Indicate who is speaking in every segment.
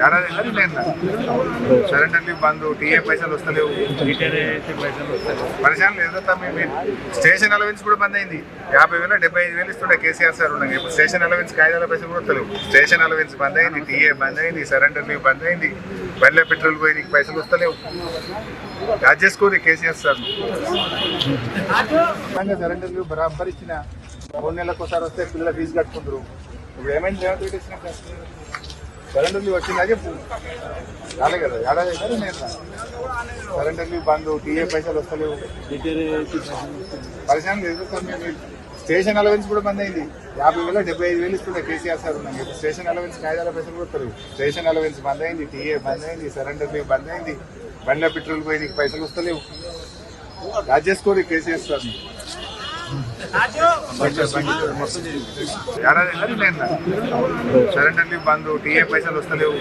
Speaker 1: ఏడాది నేను surrender leave బంద్, TA పైసలు వస్తలేవు, పరిశాన్ లేదు. మీరు స్టేషన్ అలవెన్స్ కూడా బంద్ అయింది. 50,000 75,000 ఇస్తుండే కేసీఆర్ సార్ ఉన్నాయి. ఇప్పుడు స్టేషన్ అలవెన్స్ కాయిదాల పైసలు కూడా వస్తలేవు. స్టేషన్ అలవెన్స్ బంద్ అయింది, టీఏ బంద్ అయింది, సరెండర్ లీవ్ బంద్ అయింది, బండ్ల పెట్రోల్ పోయి నీకు పైసలు వస్తలేవు. యాడ్ చేసుకోరు కేసీఆర్ సార్. సరెండర్ లీవ్ బరాబర్ ఇచ్చిన 3 నెలలకు ఒకసారి వస్తే పిల్లల ఫీజు కట్టుకుంటారు. ఇప్పుడు ఏమైంది రేవంత్ రెడ్డి ఇచ్చిన సరెండర్ లీవ్ వచ్చిందా చెప్పు. రాలే కదా, ఏడాది కదా నేను సరెండర్ లీవ్ బంద్, టీఏ పైసలు వస్తలేవు, పరిశాన్ లేదు. మీరు స్టేషన్ అలవెన్స్ కూడా బంద్ అయింది. 50,000 75,000 ఇస్తుండే కేసీఆర్ సార్ ఉన్నాయి. ఇప్పుడు స్టేషన్ అలవెన్స్ కాయిదాల పైసలు కూడా వస్తలేవు. స్టేషన్ అలవెన్స్ బంద్ అయింది, టీఏ బంద్ అయింది, సరెండర్ లీవ్ బంద్ అయింది, బండ్ల పెట్రోల్ పోయి నీకు పైసలు వస్తలేవు. యాడ్ చేసుకోరు కేసీఆర్ సార్. ఏడాది నేను సరెండర్ లీవ్ బంద్, టీఏ పైసలు వస్తలేవు,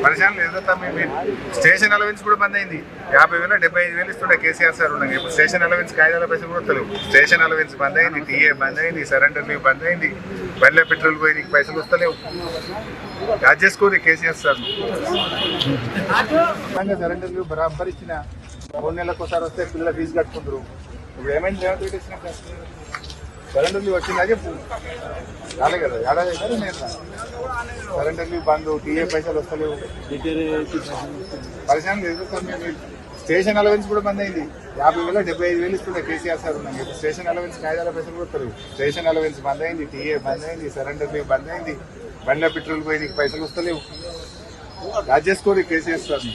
Speaker 1: పరిశాన్ లేదు. మీరు స్టేషన్ అలవెన్స్ కూడా బంద్ అయింది. 50,000 75,000 ఇస్తుండే కేసీఆర్ సార్ ఉన్నాయి. ఇప్పుడు స్టేషన్ అలవెన్స్ కాయిదాల పైసలు కూడా వస్తలేవు. స్టేషన్ అలవెన్స్ బంద్ అయింది, టీఏ బంద్ అయింది, సరెండర్ లీవ్ బంద్ అయింది, బండ్ల పెట్రోల్ పోయి నీకు పైసలు వస్తలేవు. యాడ్ చేసుకోరు కేసీఆర్ సార్. సరెండర్ లీవ్ బరాబర్ ఇచ్చిన 3 నెలలకు ఒకసారి వస్తే పిల్లల ఫీజు కట్టుకుంటారు. ఇప్పుడు ఏమైంది రేవంత్ రెడ్డి ఇచ్చిన సరెండర్ లీవ్ వచ్చిందా చెప్పు. రాలే కదా, ఏడాది కదా నేను సరెండర్ లీవ్ బంద్, టీఏ పైసలు వస్తలేవు, పరిశాన్ లేదు. మీరు స్టేషన్ అలవెన్స్ కూడా బంద్ అయింది. 50,000 75,000 ఇస్తుండే కేసీఆర్ సార్ ఉన్నాయి. ఇప్పుడు స్టేషన్ అలవెన్స్ కాయిదాల పైసలు కూడా వస్తలేవు. స్టేషన్ అలవెన్స్ బంద్ అయింది, టీఏ బంద్ అయింది, సరెండర్ లీవ్ బంద్ అయింది, బండ్ల పెట్రోల్ పోయి నీకు పైసలు వస్తలేవు. యాడ్ చేసుకోరు కేసీఆర్ సార్.